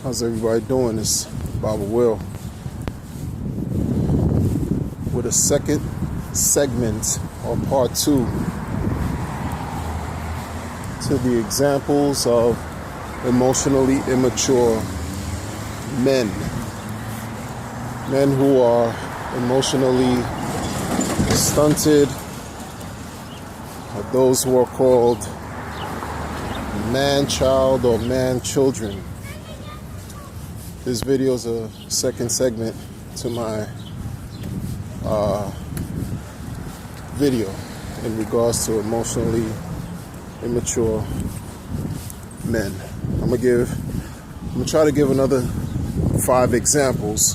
How's everybody doing? It's Baba Will with a second segment or part 2 to the examples of emotionally immature men. Men who are emotionally stunted, or those who are called man-child or man-children. This video is a second segment to my video in regards to emotionally immature men. I'm gonna try to give another 5 examples,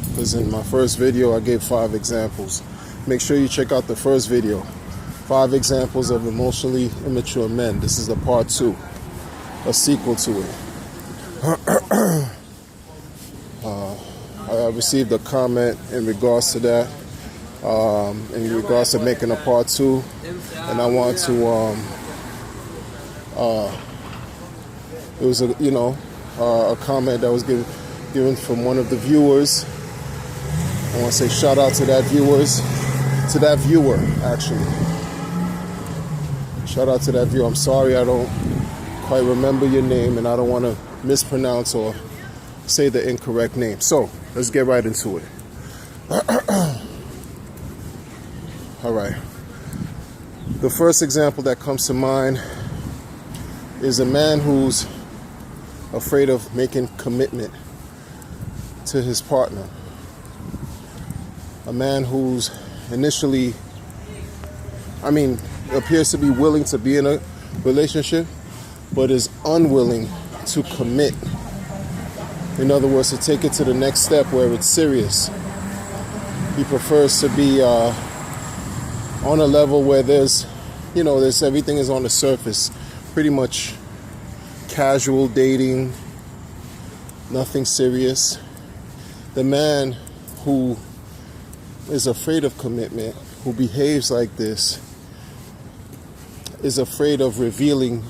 because in my first video I gave 5 examples. Make sure you check out the first video, 5 examples of emotionally immature men. This is the part 2, a sequel to it. I received a comment in regards to that, in regards to making a part 2, and I want to, it was a comment that was given from one of the viewers. I want to say shout out to that viewer, actually. Shout out to that viewer. I'm sorry I don't quite remember your name, and I don't want to mispronounce or say the incorrect name. So let's get right into it. All right. The first example that comes to mind is a man who's afraid of making commitment to his partner. A man who's initially, appears to be willing to be in a relationship, but is unwilling to commit. In other words, to take it to the next step where it's serious. He prefers to be on a level where there's everything is on the surface, pretty much casual dating, nothing serious. The man who is afraid of commitment, who behaves like this, is afraid of revealing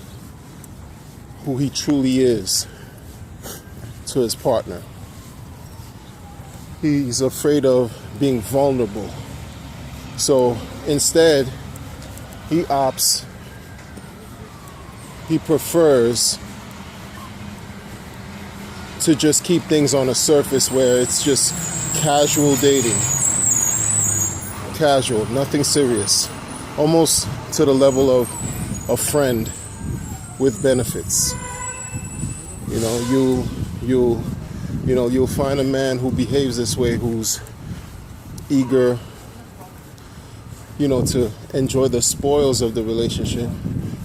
who he truly is to his partner. He's afraid of being vulnerable. So instead, he prefers to just keep things on a surface where it's just casual dating. Casual, nothing serious. Almost to the level of a friend with benefits. You'll find a man who behaves this way, who's eager, to enjoy the spoils of the relationship,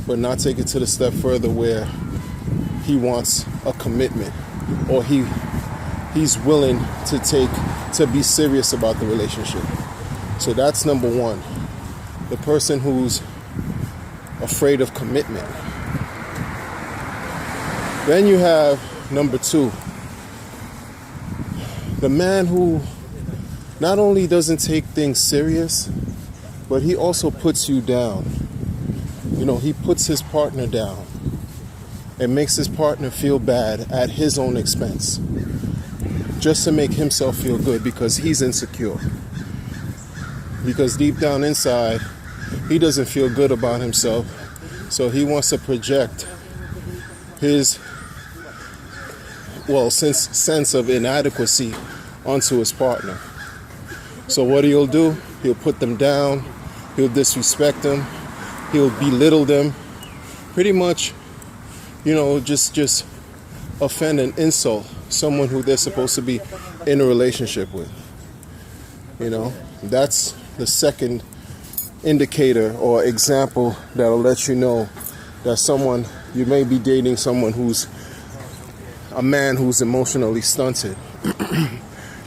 but not take it to the step further where he wants a commitment, or he's willing to be serious about the relationship. So that's number 1. The person who's afraid of commitment. Then you have number 2. The man who not only doesn't take things serious, but he also puts you down. He puts his partner down and makes his partner feel bad at his own expense, just to make himself feel good, because he's insecure. Because deep down inside, he doesn't feel good about himself, so he wants to project his sense of inadequacy onto his partner. So what he'll do, he'll put them down, he'll disrespect them, he'll belittle them, pretty much, just offend and insult someone who they're supposed to be in a relationship with. That's the second indicator or example that'll let you know that you may be dating someone who's a man who's emotionally stunted.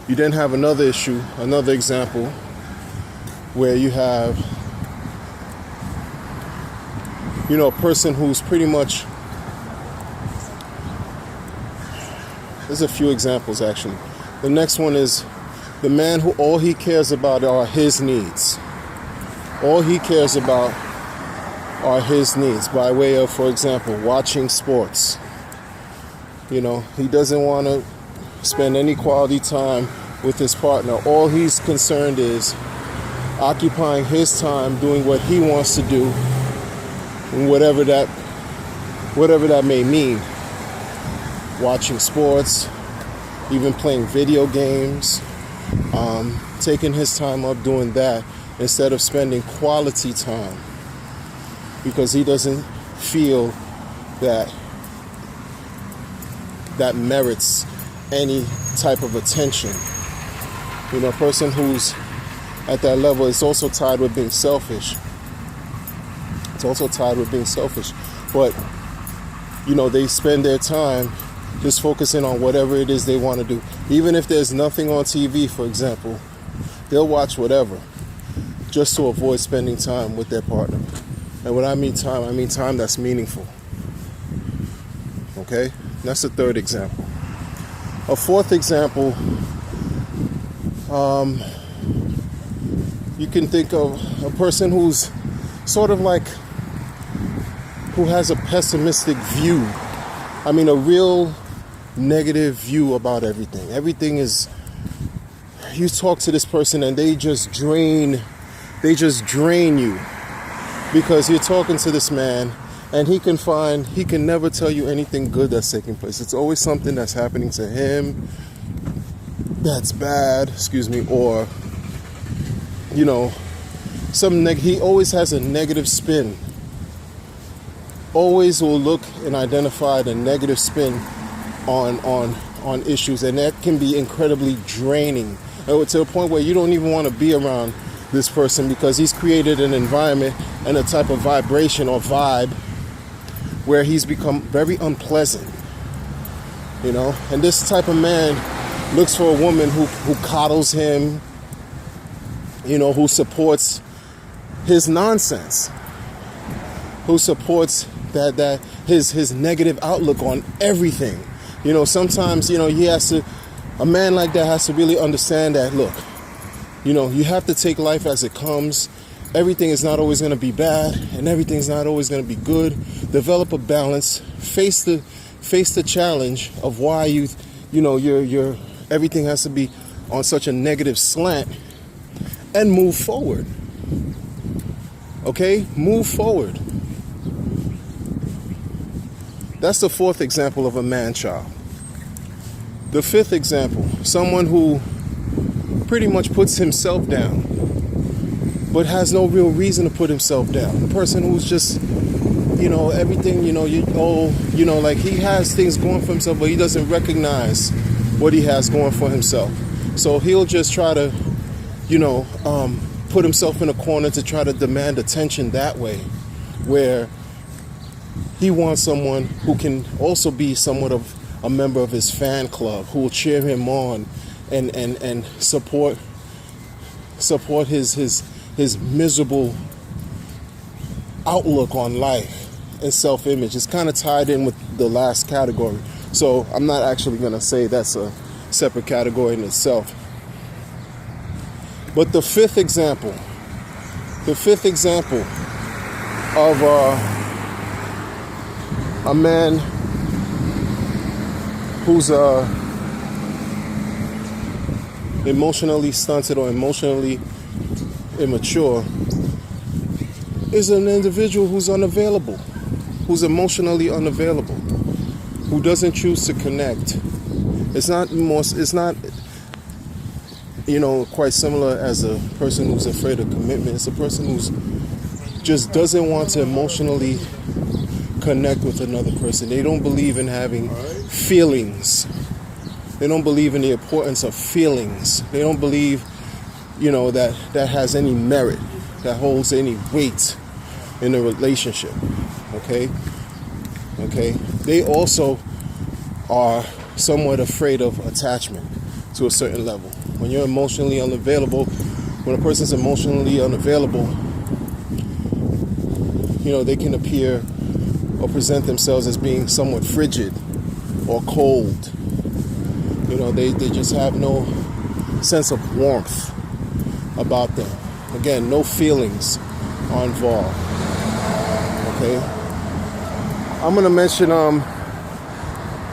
You then have another example, where you have, a person who's pretty much, there's a few examples actually. The next one is the man who all he cares about are his needs. All he cares about are his needs, by way of, for example, watching sports, He doesn't want to spend any quality time with his partner. All he's concerned is occupying his time doing what he wants to do, and whatever that may mean. Watching sports, even playing video games, taking his time up doing that instead of spending quality time, because he doesn't feel that merits any type of attention. A person who's at that level is also tied with being selfish. But, they spend their time just focusing on whatever it is they want to do. Even if there's nothing on TV, for example, they'll watch whatever just to avoid spending time with their partner. And when I mean time that's meaningful. Okay? That's the third example. A fourth example, you can think of a person who's sort of like, who has a pessimistic view. A real negative view about everything. Everything is, you talk to this person and they just drain you, because you're talking to this man and he can never tell you anything good that's taking place. It's always something that's happening to him that's bad, or he always has a negative spin. Always will look and identify the negative spin on issues, and that can be incredibly draining, to the point where you don't even want to be around this person, because he's created an environment and a type of vibration or vibe where he's become very unpleasant, and this type of man looks for a woman who coddles him, who supports his nonsense, who supports that his negative outlook on everything. Sometimes, a man like that has to really understand that, look, you have to take life as it comes. Everything is not always going to be bad, and everything's not always going to be good. Develop a balance. Face the challenge of why you're everything has to be on such a negative slant, and move forward. Okay? Move forward. That's the fourth example of a man-child. The fifth example, someone who pretty much puts himself down, but has no real reason to put himself down. A person who's just, everything, like he has things going for himself, but he doesn't recognize what he has going for himself. So he'll just try to, put himself in a corner to try to demand attention that way, where he wants someone who can also be somewhat of a member of his fan club, who will cheer him on and support his miserable outlook on life and self-image. It's kind of tied in with the last category. So I'm not actually going to say that's a separate category in itself. But the fifth example of a man who's emotionally stunted or emotionally immature is an individual who's unavailable, who's emotionally unavailable, who doesn't choose to connect. It's not quite similar as a person who's afraid of commitment. It's a person who's just doesn't want to emotionally connect with another person. They don't believe in having feelings. They don't believe in the importance of feelings. They don't believe, that has any merit, that holds any weight in a relationship. Okay? They also are somewhat afraid of attachment to a certain level. When you're emotionally unavailable, when a person's emotionally unavailable, they can appear or present themselves as being somewhat frigid or cold. They just have no sense of warmth about them. Again, no feelings are involved. Okay? I'm going to mention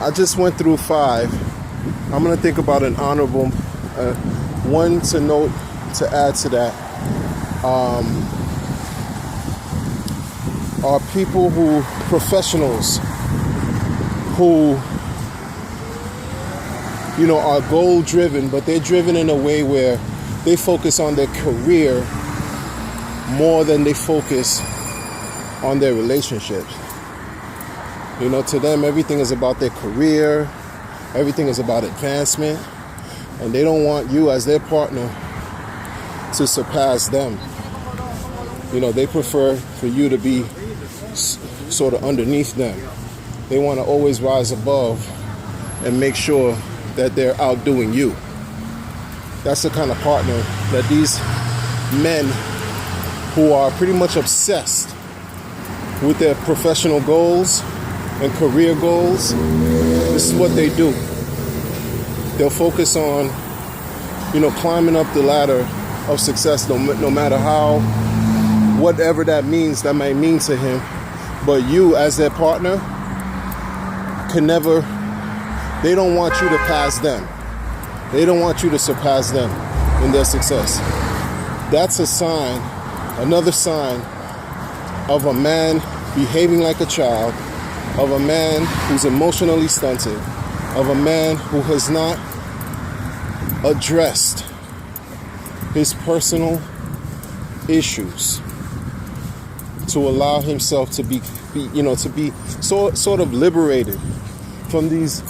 I just went through 5. I'm going to think about an honorable one to note to add to that. Are people professionals who, are goal driven, but they're driven in a way where they focus on their career more than they focus on their relationships. To them, everything is about their career, everything is about advancement, and they don't want you as their partner to surpass them. They prefer for you to be sort of underneath them. They want to always rise above and make sure that they're outdoing you. That's the kind of partner that these men who are pretty much obsessed with their professional goals and career goals, this is what they do. They'll focus on, climbing up the ladder of success, no matter how, whatever that might mean to him. But you, as their partner, they don't want you to pass them. They don't want you to surpass them in their success. That's another sign of a man behaving like a child, of a man who's emotionally stunted, of a man who has not addressed his personal issues to allow himself to be sort of liberated from these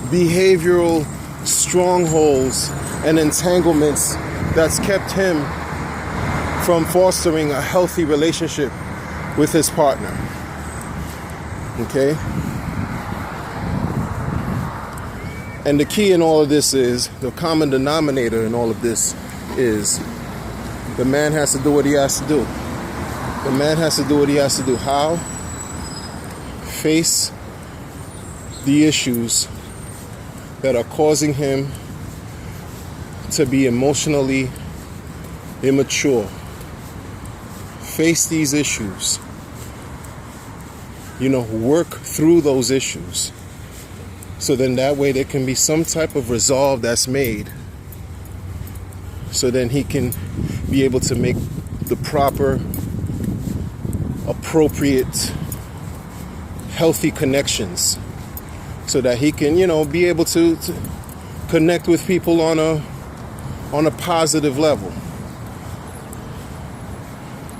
behavioral strongholds and entanglements that's kept him from fostering a healthy relationship with his partner. Okay? And the key in all of this is, the common denominator in all of this is, the man has to do what he has to do. The man has to do what he has to do. How? Face the issues that are causing him to be emotionally immature. Face these issues. Work through those issues. So then that way there can be some type of resolve that's made. So then he can be able to make the proper, appropriate, healthy connections. So that he can, be able to connect with people on a positive level.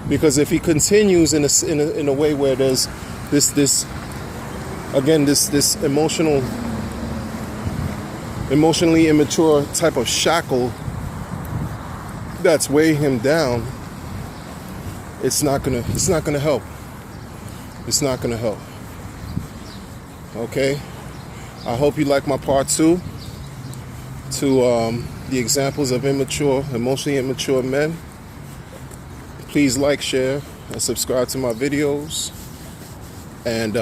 Because if he continues in a way where there's this emotionally immature type of shackle that's weighing him down, it's not gonna help. It's not gonna help. Okay? I hope you like my part 2 to the examples of emotionally immature men. Please like, share, and subscribe to my videos. And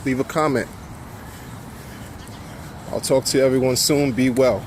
leave a comment. I'll talk to everyone soon. Be well.